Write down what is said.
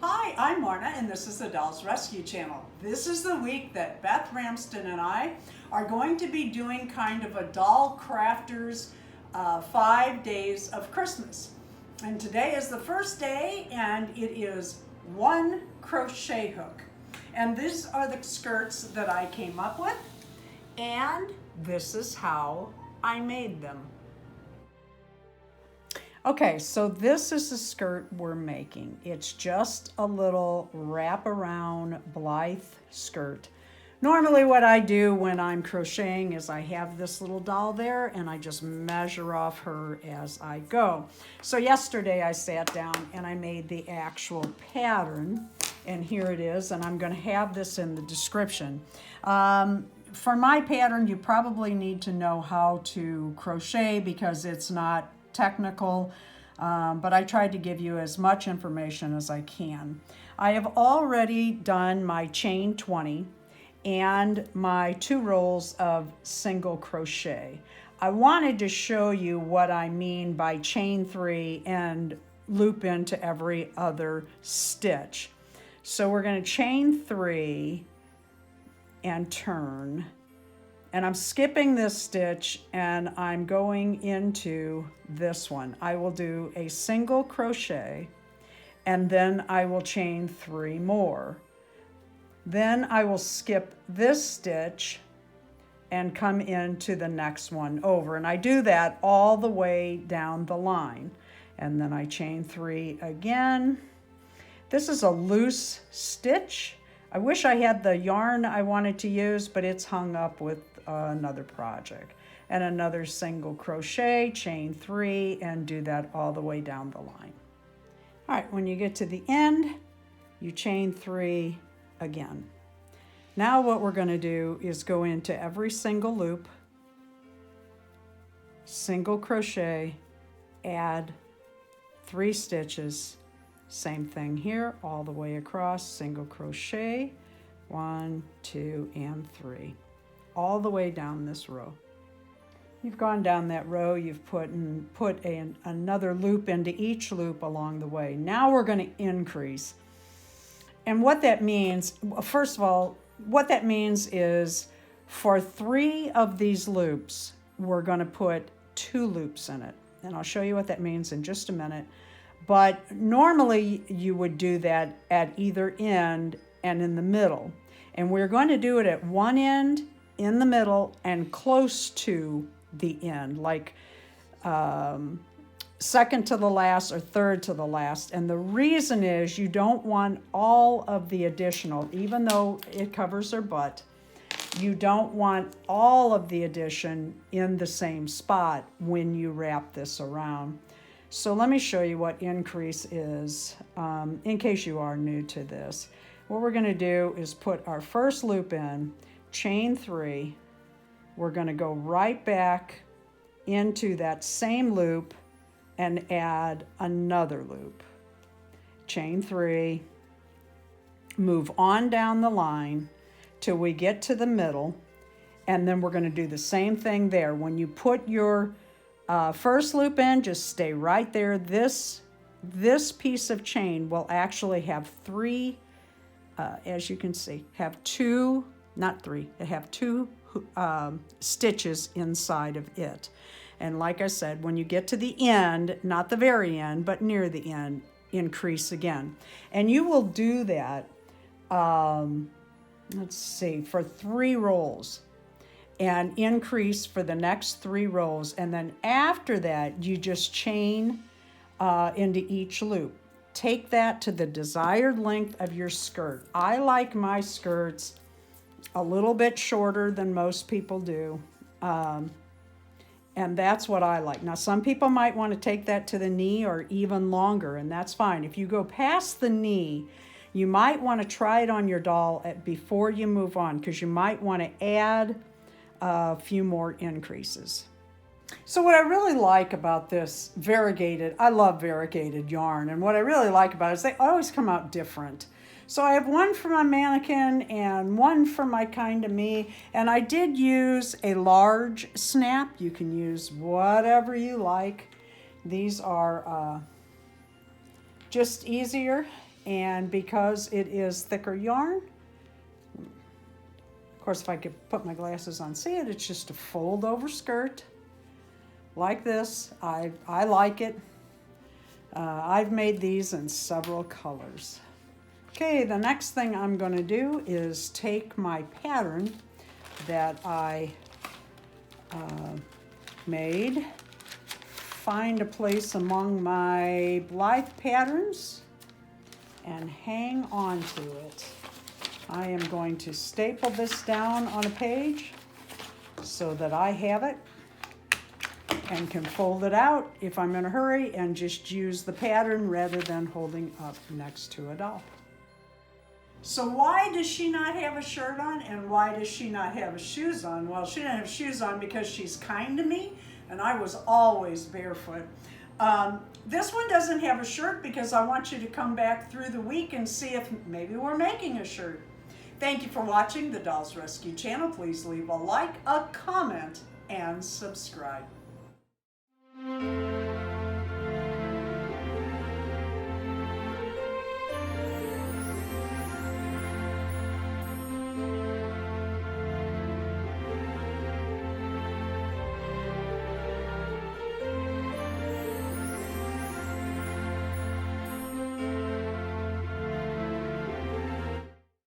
Hi, I'm Marna and this is the Dolls Rescue Channel. This is the week that Beth Ramsden and I are going to be doing kind of a doll crafters 5 days of Christmas. And today is the first day and it is one crochet hook. And these are the skirts that I came up with and this is how I made them. Okay, so this is the skirt we're making. It's just a little wraparound Blythe skirt. Normally what I do when I'm crocheting is I have this little doll there and I just measure off her as I go. So yesterday I sat down and I made the actual pattern, and here it is, and I'm going to have this in the description. For my pattern, you probably need to know how to crochet because it's not technical, but I tried to give you as much information as I can. I have already done my chain 20 and my 2 rows of single crochet. I wanted to show you what I mean by chain 3 and loop into every other stitch. So we're going to chain 3 and turn. And I'm skipping this stitch and I'm going into this one. I will do a single crochet and then I will chain 3 more. Then I will skip this stitch and come into the next one over. And I do that all the way down the line. And then I chain 3 again. This is a loose stitch. I wish I had the yarn I wanted to use, but it's hung up with another project. And another single crochet, chain 3, and do that all the way down the line. All right, when you get to the end, you chain 3 again. Now what we're going to do is go into every single loop, single crochet, add 3 stitches. Same thing here, all the way across, single crochet, 1, 2, and 3, all the way down this row. You've gone down that row, you've put another loop into each loop along the way. Now we're going to increase. And what that means, first of all, what that means is for 3 of these loops, we're going to put 2 loops in it. And I'll show you what that means in just a minute. But normally you would do that at either end and in the middle. And we're going to do it at one end, in the middle, and close to the end, like second to the last or third to the last. And the reason is you don't want all of the additional, even though it covers their butt, you don't want all of the addition in the same spot when you wrap this around. So let me show you what increase is in case you are new to this. What we're going to do is put our first loop in, chain 3. We're going to go right back into that same loop and add another loop. Chain 3, move on down the line till we get to the middle, and then we're going to do the same thing there. When you put your first loop in, just stay right there. This piece of chain will actually have 3, as you can see, have 2, not 3, they have 2 stitches inside of it. And like I said, when you get to the end, not the very end, but near the end, increase again. And you will do that, let's see, for 3 rows. And increase for the next 3 rows. And then after that, you just chain into each loop. Take that to the desired length of your skirt. I like my skirts a little bit shorter than most people do. And that's what I like. Now, some people might want to take that to the knee or even longer, and that's fine. If you go past the knee, you might want to try it on your doll before you move on, because you might want to add a few more increases. So what I really like about this variegated, I love variegated yarn, and what I really like about it is they always come out different. So I have one for my mannequin and one for my Kinda Me, and I did use a large snap. You can use whatever you like. These are just easier And because it is thicker yarn, of course, if I could put my glasses on, see it, it's just a fold over skirt like this. I like it. I've made these in several colors. Okay, the next thing I'm going to do is take my pattern that I made, find a place among my Blythe patterns, and hang on to it. I am going to staple this down on a page so that I have it and can fold it out if I'm in a hurry and just use the pattern rather than holding up next to a doll. So why does she not have a shirt on and why does she not have shoes on? Well, she didn't have shoes on because she's kind to me and I was always barefoot. This one doesn't have a shirt because I want you to come back through the week and see if maybe we're making a shirt. Thank you for watching the Dolls Rescue channel. Please leave a like, a comment, and subscribe.